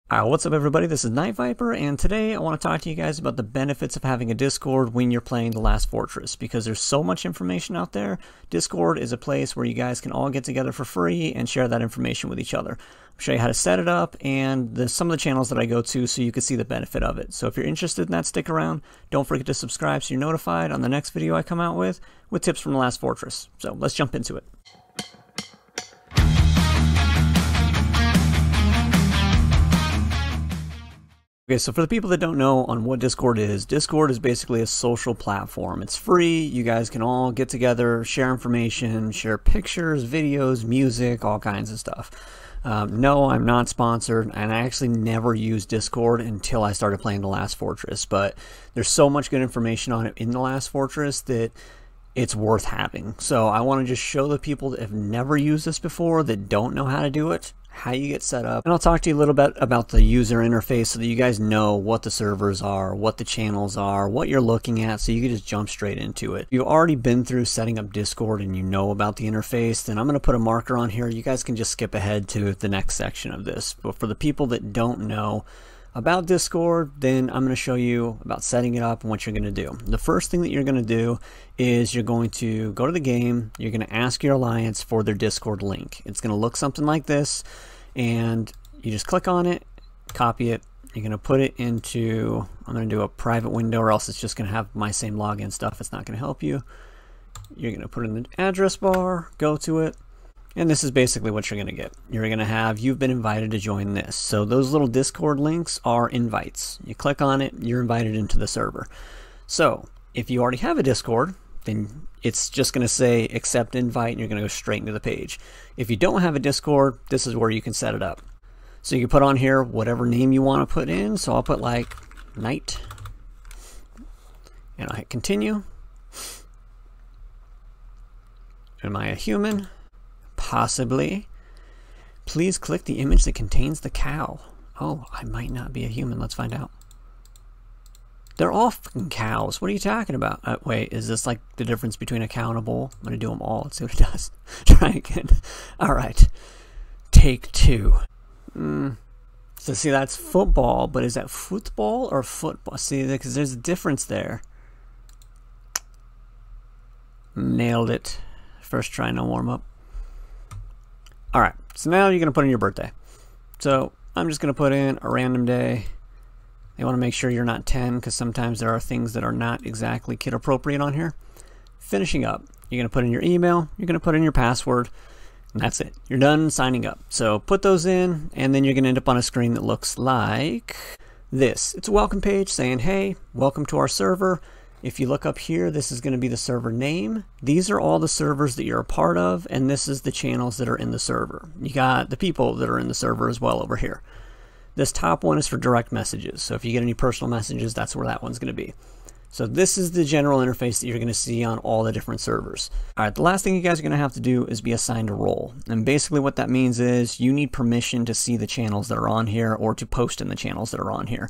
What's up everybody, this is Night Viper, and today I want to talk to you guys about the benefits of having a Discord when you're playing The Last Fortress, because there's so much information out there. Discord is a place where you guys can all get together for free and share that information with each other. I'll show you how to set it up and some of the channels that I go to so you can see the benefit of it. So if you're interested in that, stick around. Don't forget to subscribe so you're notified on the next video I come out with tips from The Last Fortress. So let's jump into it. Okay, so for the people that don't know on what Discord is basically a social platform. It's free. You guys can all get together, share information, share pictures, videos, music, all kinds of stuff. No, I'm not sponsored, and I actually never used Discord until I started playing The Last Fortress, but there's so much good information on it in The Last Fortress that it's worth having. So I want to just show the people that have never used this before, that don't know how to do it, how you get set up, and I'll talk to you a little bit about the user interface so that you guys know what the servers are, what the channels are, what you're looking at, so you can just jump straight into it. If you've already been through setting up Discord and you know about the interface, then I'm going to put a marker on here. You guys can just skip ahead to the next section of this. But for the people that don't know about Discord, then I'm going to show you about setting it up and what you're going to do. The first thing that you're going to do is you're going to go to the game, you're going to ask your alliance for their Discord link. It's going to look something like this, and you just click on it, copy it, you're going to put it into, I'm going to do a private window or else it's just going to have my same login stuff. It's not going to help you. You're going to put it in the address bar, go to it, and this is basically what you're going to get. You're going to have, you've been invited to join this. So those little Discord links are invites. You click on it, you're invited into the server. So if you already have a Discord, then it's just going to say accept invite, and you're going to go straight into the page. If you don't have a Discord, this is where you can set it up. So you can put on here whatever name you want to put in. So I'll put like Night, and I'll hit continue. Am I a human? Possibly. Please click the image that contains the cow. Oh, I might not be a human. Let's find out. They're all fucking cows. What are you talking about? Wait, is this like the difference between a cow and a bull? I'm going to do them all. Let's see what it does. Try again. All right. Take two. So see, that's football, but is that football or football? See, because there's a difference there. Nailed it. First try, no warm up. All right. So now you're going to put in your birthday. So I'm just going to put in a random day. You want to make sure you're not 10, because sometimes there are things that are not exactly kid appropriate on here. Finishing up, you're going to put in your email, you're going to put in your password, and that's it. You're done signing up. So put those in, and then you're going to end up on a screen that looks like this. It's a welcome page saying, hey, welcome to our server. If you look up here, this is going to be the server name. These are all the servers that you're a part of, and this is the channels that are in the server. You got the people that are in the server as well over here. This top one is for direct messages. So if you get any personal messages, that's where that one's going to be. So this is the general interface that you're going to see on all the different servers. All right, the last thing you guys are going to have to do is be assigned a role. And basically what that means is you need permission to see the channels that are on here or to post in the channels that are on here.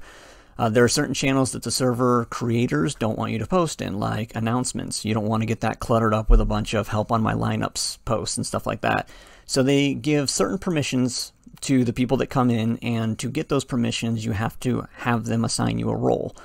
There are certain channels that the server creators don't want you to post in, like announcements. You don't want to get that cluttered up with a bunch of help on my lineups posts and stuff like that. So they give certain permissions to the people that come in, and to get those permissions, you have to have them assign you a role.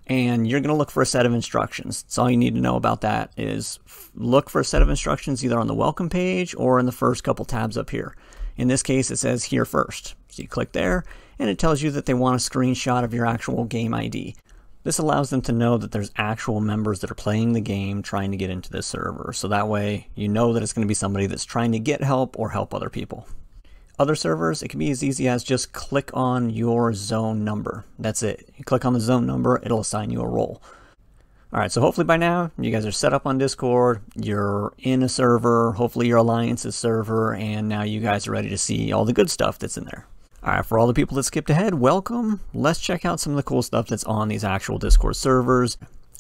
And you're going to look for a set of instructions. So all you need to know about that is look for a set of instructions either on the welcome page or in the first couple tabs up here. In this case, it says here first. So you click there, and it tells you that they want a screenshot of your actual game ID. This allows them to know that there's actual members that are playing the game trying to get into this server. So that way you know that it's going to be somebody that's trying to get help or help other people. Other servers, it can be as easy as just click on your zone number. That's it. You click on the zone number, it'll assign you a role. All right, so hopefully by now you guys are set up on Discord, you're in a server, hopefully your alliance's server, and now you guys are ready to see all the good stuff that's in there. All right, for all the people that skipped ahead, welcome. Let's check out some of the cool stuff that's on these actual Discord servers.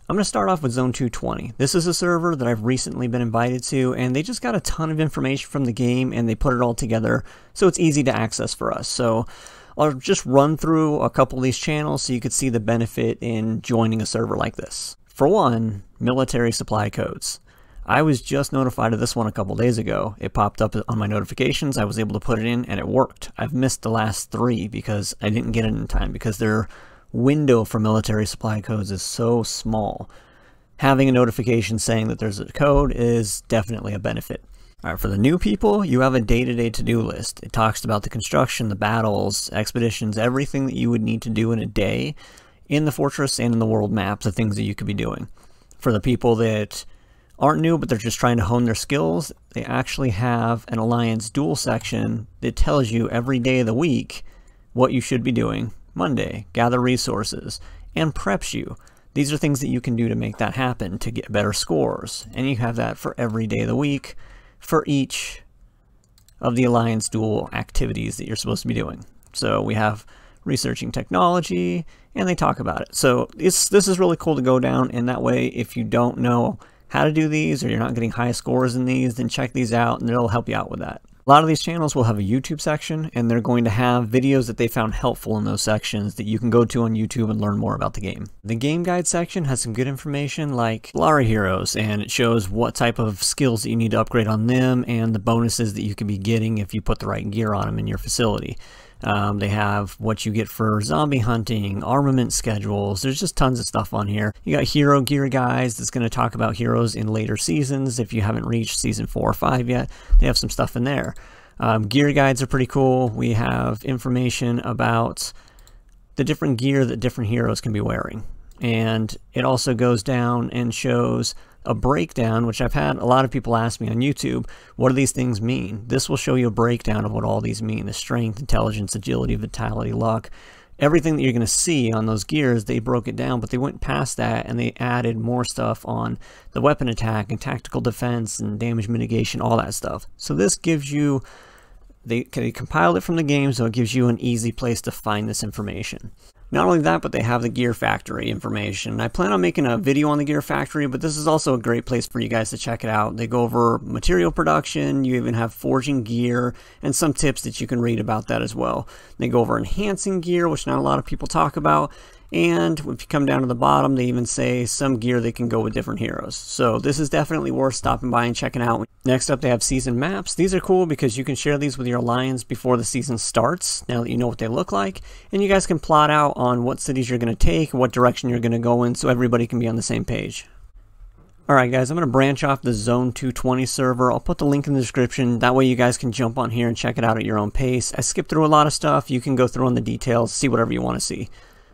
I'm going to start off with Zone 220. This is a server that I've recently been invited to, and they just got a ton of information from the game, and they put it all together so it's easy to access for us. So I'll just run through a couple of these channels so you could see the benefit in joining a server like this. For one, military supply codes. I was just notified of this one a couple days ago. It popped up on my notifications. I was able to put it in and it worked. I've missed the last 3 because I didn't get it in time because their window for military supply codes is so small. Having a notification saying that there's a code is definitely a benefit. All right, for the new people, you have a day-to-day to-do list. It talks about the construction, the battles, expeditions, everything that you would need to do in a day in the fortress and in the world maps, the things that you could be doing. For the people that aren't new, but they're just trying to hone their skills, they actually have an Alliance duel section that tells you every day of the week what you should be doing. Monday, gather resources, and preps you. These are things that you can do to make that happen, to get better scores. And you have that for every day of the week for each of the Alliance duel activities that you're supposed to be doing. So we have researching technology, and they talk about it. So this is really cool to go down, and that way if you don't know how to do these, or you're not getting high scores in these, then check these out and it'll help you out with that. A lot of these channels will have a YouTube section, and they're going to have videos that they found helpful in those sections that you can go to on YouTube and learn more about the game. The game guide section has some good information like Lara heroes, and it shows what type of skills that you need to upgrade on them and the bonuses that you could be getting if you put the right gear on them in your facility. They have what you get for zombie hunting, armament schedules. There's just tons of stuff on here. You got hero gear guides that's going to talk about heroes in later seasons. If you haven't reached season 4 or 5 yet, they have some stuff in there. Gear guides are pretty cool. We have information about the different gear that different heroes can be wearing. And it also goes down and shows a breakdown, which I've had a lot of people ask me on YouTube, what do these things mean? This will show you a breakdown of what all these mean. The strength, intelligence, agility, vitality, luck, everything that you're going to see on those gears, they broke it down, but they went past that and they added more stuff on the weapon attack and tactical defense and damage mitigation, all that stuff. So this gives you, they compiled it from the game, so it gives you an easy place to find this information. Not only that, but they have the Gear Factory information. I plan on making a video on the Gear Factory, but this is also a great place for you guys to check it out. They go over material production, you even have forging gear, and some tips that you can read about that as well. They go over enhancing gear, which not a lot of people talk about, and if you come down to the bottom, they even say some gear that can go with different heroes. So this is definitely worth stopping by and checking out. Next up, they have season maps. These are cool because you can share these with your alliance before the season starts, now that you know what they look like, and you guys can plot out on what cities you're going to take, what direction you're going to go in, so everybody can be on the same page. Alright guys, I'm going to branch off the Zone 220 server. I'll put the link in the description. That way you guys can jump on here and check it out at your own pace. I skipped through a lot of stuff. You can go through on the details, see whatever you want to see.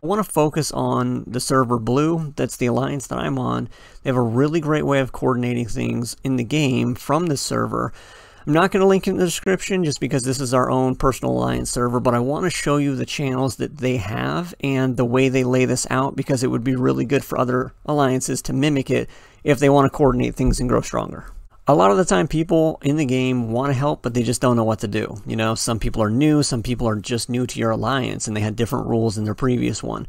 I want to focus on the server Blue. That's the alliance that I'm on. They have a really great way of coordinating things in the game from this server. I'm not going to link it in the description just because this is our own personal alliance server, but I want to show you the channels that they have and the way they lay this out, because it would be really good for other alliances to mimic it if they want to coordinate things and grow stronger. A lot of the time people in the game want to help, but they just don't know what to do. You know, some people are new, some people are just new to your alliance and they had different rules in their previous one.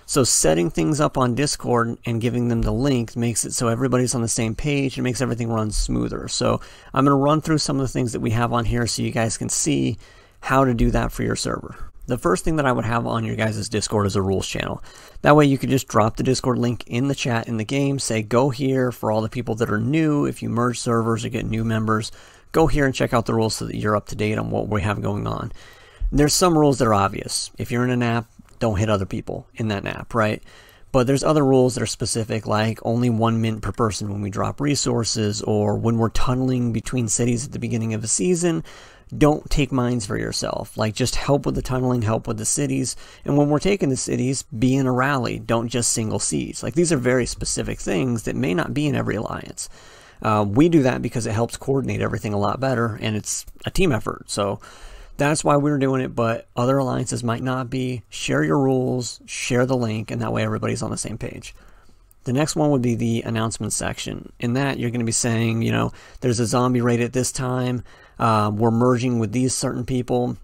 So setting things up on Discord and giving them the link makes it so everybody's on the same page and makes everything run smoother. So I'm going to run through some of the things that we have on here so you guys can see how to do that for your server. The first thing that I would have on your guys' Discord is a rules channel. That way you could just drop the Discord link in the chat in the game, say go here for all the people that are new. If you merge servers or get new members, go here and check out the rules so that you're up to date on what we have going on. There's some rules that are obvious. If you're in an app, don't hit other people in that app, right? But there's other rules that are specific, like only 1 mint per person when we drop resources, or when we're tunneling between cities at the beginning of a season, don't take mines for yourself. Like, just help with the tunneling, help with the cities. And when we're taking the cities, be in a rally. Don't just single siege. Like, these are very specific things that may not be in every alliance. We do that because it helps coordinate everything a lot better, and it's a team effort. So that's why we're doing it, but other alliances might not be. Share your rules, share the link, and that way everybody's on the same page. The next one would be the announcement section. In that, you're going to be saying, you know, there's a zombie raid at this time. We're merging with these certain people.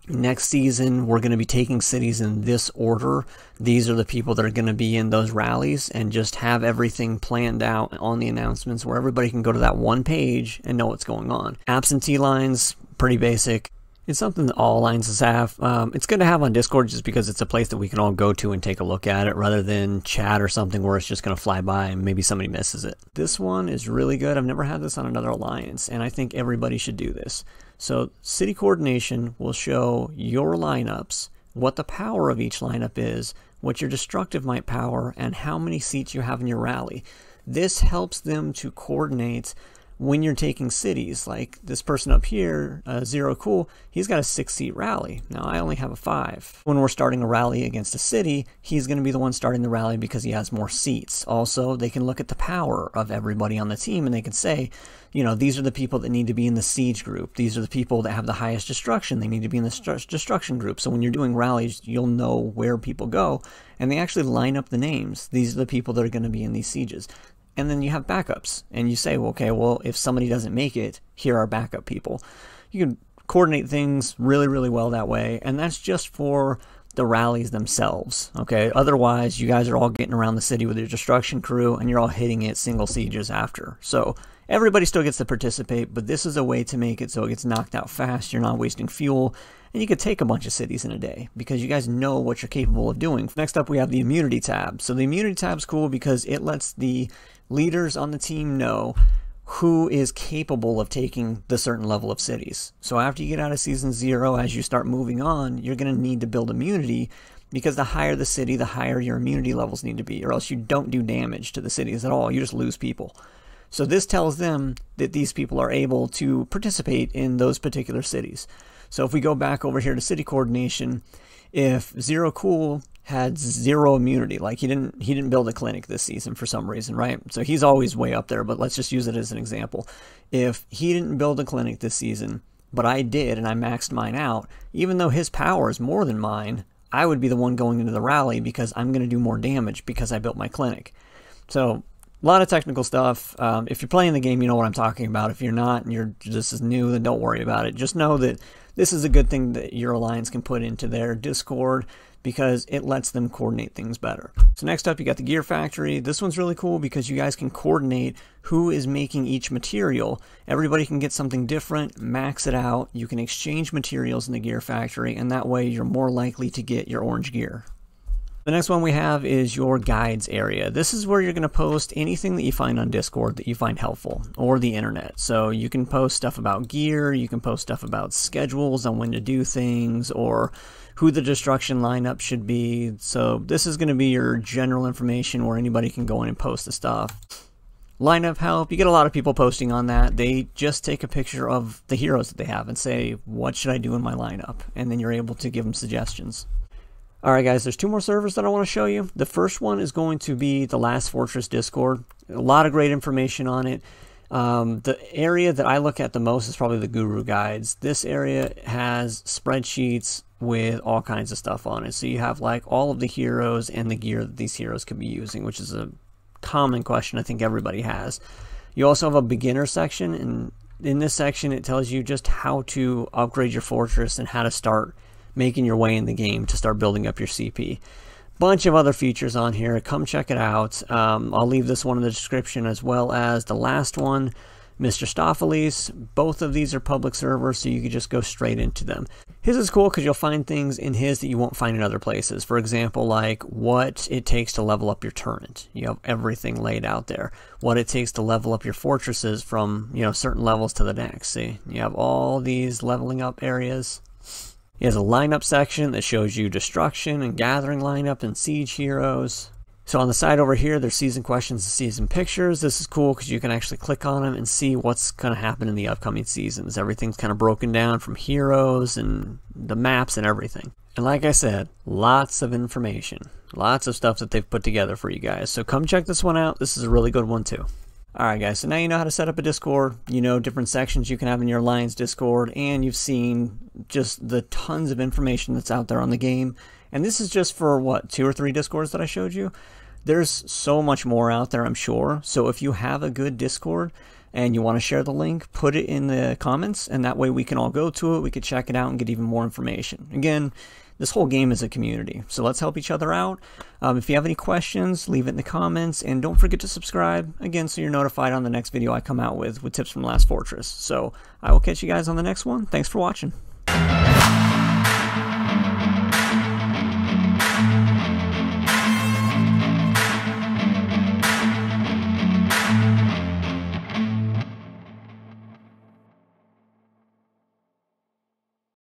Next season, we're going to be taking cities in this order. These are the people that are going to be in those rallies, and just have everything planned out on the announcements where everybody can go to that one page and know what's going on. Absentee lines, pretty basic. It's something that all alliances have. It's good to have on Discord just because it's a place that we can all go to and take a look at it rather than chat or something where it's just going to fly by and maybe somebody misses it. This one is really good. I've never had this on another alliance, and I think everybody should do this. So city coordination will show your lineups, what the power of each lineup is, what your destructive might power, and how many seats you have in your rally. This helps them to coordinate when you're taking cities. Like this person up here, Zero Cool, he's got a 6-seat rally. Now I only have a 5. When we're starting a rally against a city, he's going to be the one starting the rally because he has more seats. Also, they can look at the power of everybody on the team and they can say, you know, these are the people that need to be in the siege group. These are the people that have the highest destruction. They need to be in the destruction group. So when you're doing rallies, you'll know where people go, and they actually line up the names. These are the people that are going to be in these sieges. And then you have backups, and you say, well, okay, well, if somebody doesn't make it, here are backup people. You can coordinate things really, really well that way, and that's just for the rallies themselves, okay? Otherwise, you guys are all getting around the city with your destruction crew, and you're all hitting it single sieges after. So everybody still gets to participate, but this is a way to make it so it gets knocked out fast, you're not wasting fuel, and you could take a bunch of cities in a day because you guys know what you're capable of doing. Next up, we have the immunity tab. So the immunity tab is cool because it lets the leaders on the team know who is capable of taking the certain level of cities. So after you get out of season 0, as you start moving on, you're going to need to build immunity, because the higher the city, the higher your immunity levels need to be, or else you don't do damage to the cities at all. You just lose people. So this tells them that these people are able to participate in those particular cities. So if we go back over here to city coordination, if Zero Cool had 0 immunity, like he didn't build a clinic this season for some reason, right? So he's always way up there, but let's just use it as an example. If he didn't build a clinic this season, but I did and I maxed mine out, even though his power is more than mine, I would be the one going into the rally because I'm going to do more damage because I built my clinic. So a lot of technical stuff. If you're playing the game, you know what I'm talking about. If you're not and you're just as new, then don't worry about it. Just know that this is a good thing that your alliance can put into their Discord because it lets them coordinate things better. So next up, you got the Gear Factory. This one's really cool because you guys can coordinate who is making each material. Everybody can get something different, max it out. You can exchange materials in the Gear Factory, and that way you're more likely to get your orange gear. The next one we have is your guides area. This is where you're going to post anything that you find on Discord that you find helpful, or the internet. So you can post stuff about gear, you can post stuff about schedules on when to do things, or who the destruction lineup should be. So this is going to be your general information where anybody can go in and post the stuff. Lineup help, you get a lot of people posting on that. They just take a picture of the heroes that they have and say, what should I do in my lineup? And then you're able to give them suggestions. Alright guys, there's 2 more servers that I want to show you. The first one is going to be the Last Fortress Discord. A lot of great information on it. The area that I look at the most is probably the Guru Guides. This area has spreadsheets with all kinds of stuff on it. So you have like all of the heroes and the gear that these heroes could be using, which is a common question I think everybody has. You also have a beginner section, and in this section it tells you just how to upgrade your fortress and how to start making your way in the game to start building up your CP. Bunch of other features on here. Come check it out. I'll leave this one in the description, as well as the last one, Mr. Stopheles. Both of these are public servers, so you can just go straight into them. His is cool because you'll find things in his that you won't find in other places. For example, like what it takes to level up your turret. You have everything laid out there. What it takes to level up your fortresses from, you know, certain levels to the next. See, you have all these leveling up areas. He has a lineup section that shows you destruction and gathering lineup and siege heroes. So on the side over here, there's season questions and season pictures. This is cool because you can actually click on them and see what's going to happen in the upcoming seasons. Everything's kind of broken down from heroes and the maps and everything. And like I said, lots of information. Lots of stuff that they've put together for you guys. So come check this one out. This is a really good one too. Alright guys, so now you know how to set up a Discord, you know different sections you can have in your Alliance Discord, and you've seen just the tons of information that's out there on the game. And this is just for, what, 2 or 3 Discords that I showed you? There's so much more out there, I'm sure. So if you have a good Discord and you want to share the link, put it in the comments, and that way we can all go to it, we can check it out and get even more information. Again, this whole game is a community, so let's help each other out. If you have any questions, leave it in the comments, and don't forget to subscribe, again, so you're notified on the next video I come out with tips from Last Fortress. So I will catch you guys on the next one. Thanks for watching.